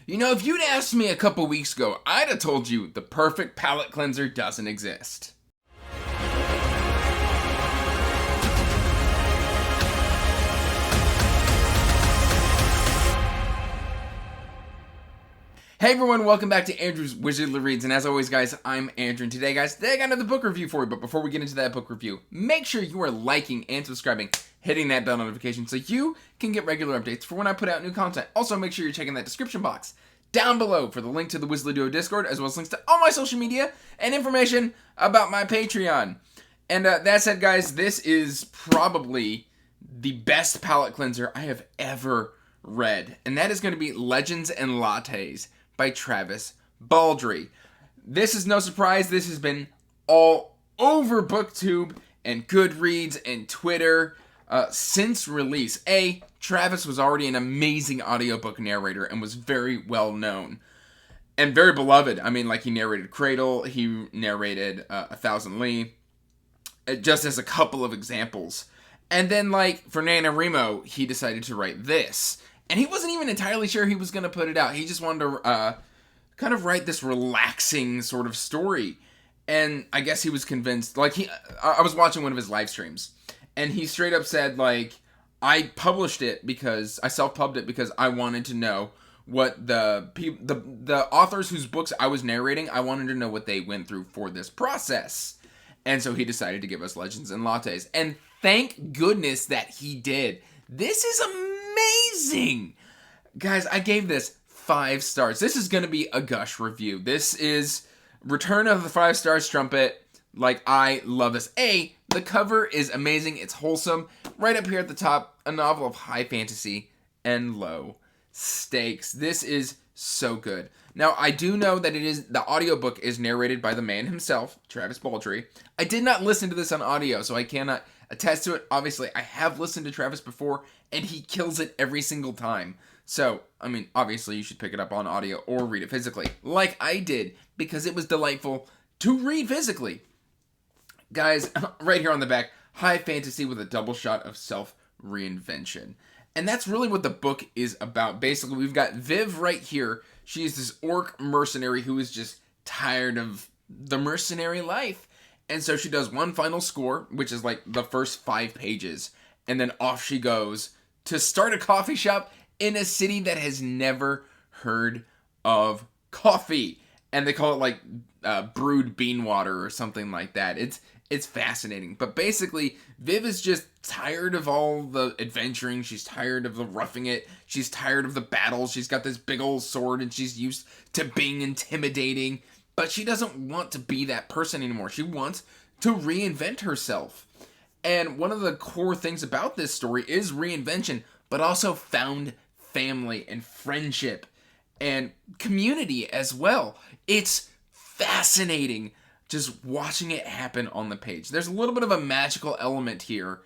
You know, if you'd asked me a couple weeks ago, I'd have told you the perfect palate cleanser doesn't exist. Hey everyone, welcome back to Andrew's Wizardly Reads, and as always guys, I'm Andrew, and today I got another book review for you, but before we get into that book review, make sure you are liking and subscribing, hitting that bell notification so you can get regular updates for when I put out new content. Also, make sure you're checking that description box down below for the link to the Wizardly Duo Discord, as well as links to all my social media and information about my Patreon. And that said guys, this is probably the best palate cleanser I have ever read, and that is going to be Legends and Lattes by Travis Baldree. This is no surprise. This has been all over BookTube and Goodreads and Twitter since release. Travis was already an amazing audiobook narrator and was very well known and very beloved. I mean, like, he narrated Cradle, he narrated A Thousand Lee, just as a couple of examples. And then, like, for NaNoWriMo, he decided to write this. And he wasn't even entirely sure he was going to put it out. He just wanted to kind of write this relaxing sort of story. And I guess he was convinced, like, I was watching one of his live streams, and he straight up said, like, I published it because, I self-pubbed it because I wanted to know what the authors whose books I was narrating, I wanted to know what they went through for this process. And so he decided to give us Legends and Lattes. And thank goodness that he did. This is amazing! Guys, I gave this 5 stars. This is going to be a Gush review. This is Return of the 5 Stars Trumpet. Like, I love this. The cover is amazing. It's wholesome. Right up here at the top, a novel of high fantasy and low stakes. This is so good. Now, I do know that the audiobook is narrated by the man himself, Travis Baldree. I did not listen to this on audio, so I cannot attest to it. Obviously, I have listened to Travis before, and he kills it every single time. So, I mean, obviously you should pick it up on audio or read it physically, like I did, because it was delightful to read physically. Guys, right here on the back, high fantasy with a double shot of self-reinvention. And that's really what the book is about. Basically, we've got Viv right here. She is this orc mercenary who is just tired of the mercenary life. And so she does one final score, which is like the first 5 pages. And then off she goes to start a coffee shop in a city that has never heard of coffee. And they call it like brewed bean water or something like that. It's fascinating. But basically, Viv is just tired of all the adventuring. She's tired of the roughing it. She's tired of the battles. She's got this big old sword and she's used to being intimidating. But she doesn't want to be that person anymore. She wants to reinvent herself. And one of the core things about this story is reinvention, but also found family and friendship and community as well. It's fascinating just watching it happen on the page. There's a little bit of a magical element here,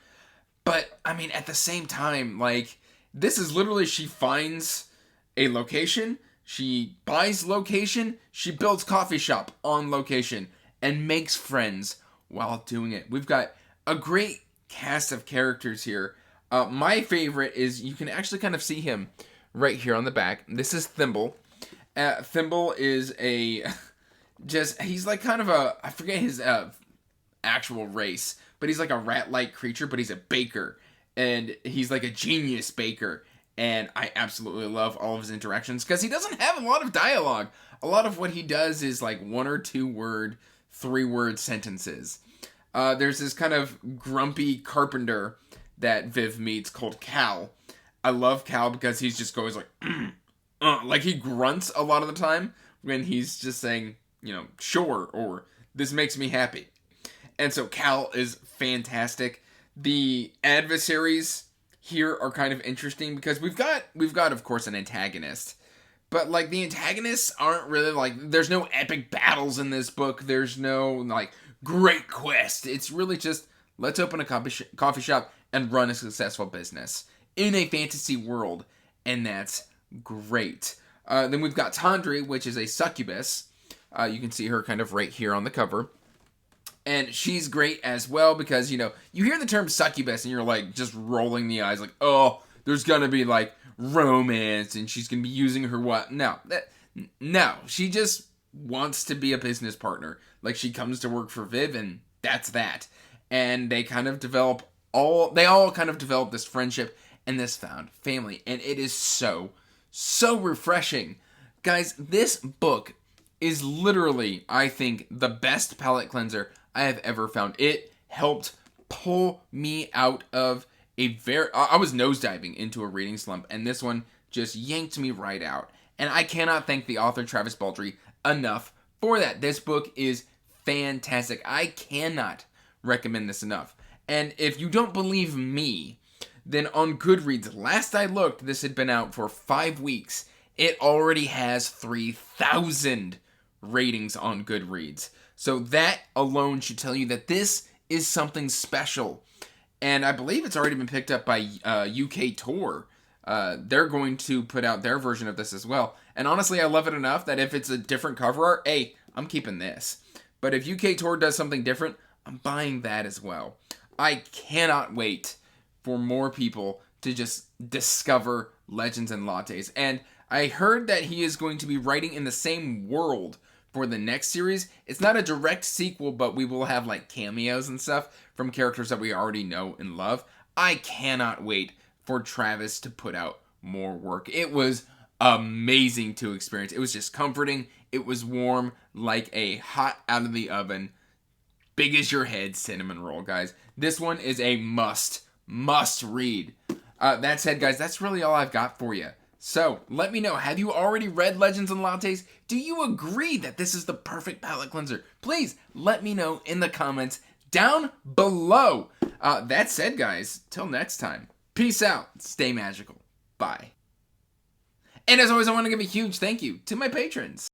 but I mean, at the same time, like, this is literally, she finds a location, she buys location, she builds coffee shop on location, and makes friends while doing it. We've got a great cast of characters here. My favorite is, you can actually kind of see him right here on the back. This is Thimble. Thimble is he's like kind of I forget his actual race, but he's like a rat-like creature, but he's a baker. And he's like a genius baker. And I absolutely love all of his interactions because he doesn't have a lot of dialogue. A lot of what he does is like 1 or 2 word, 3 word sentences. There's this kind of grumpy carpenter that Viv meets called Cal. I love Cal because he's just goes like, like he grunts a lot of the time when he's just saying, you know, sure, or this makes me happy. And so Cal is fantastic. The adversaries here are kind of interesting because we've got of course an antagonist, but like the antagonists aren't really like, there's no epic battles in this book. There's no like great quest. It's really just, let's open a coffee shop and run a successful business in a fantasy world, and that's great. Then we've got Tandri, which is a succubus. You can see her kind of right here on the cover. And she's great as well because, you know, you hear the term succubus and you're like just rolling the eyes like, oh, there's gonna be like romance and she's going to be using her what? No. She just wants to be a business partner. Like, she comes to work for Viv and that's that. And they all kind of develop this friendship and this found family. And it is so refreshing. Guys, this book is literally, I think, the best palate cleanser I have ever found. It helped pull me out of I was nosediving into a reading slump, and this one just yanked me right out. And I cannot thank the author, Travis Baldree, enough for that. This book is fantastic. I cannot recommend this enough. And if you don't believe me, then on Goodreads, last I looked, this had been out for 5 weeks. It already has 3,000 ratings on Goodreads. So that alone should tell you that this is something special. And I believe it's already been picked up by UK Tor. They're going to put out their version of this as well. And honestly, I love it enough that if it's a different cover art, hey, I'm keeping this. But if UK Tor does something different, I'm buying that as well. I cannot wait for more people to just discover Legends and Lattes. And I heard that he is going to be writing in the same world for the next series. It's not a direct sequel, but we will have like cameos and stuff from characters that we already know and love. I cannot wait for Travis to put out more work. It was amazing to experience. It was just comforting. It was warm, like a hot out of the oven, big as your head cinnamon roll, guys. This one is a must read. That said, guys, that's really all I've got for you. So, let me know, have you already read Legends and Lattes? Do you agree that this is the perfect palate cleanser? Please let me know in the comments down below. That said, guys, till next time, peace out, stay magical, bye. And as always, I want to give a huge thank you to my patrons.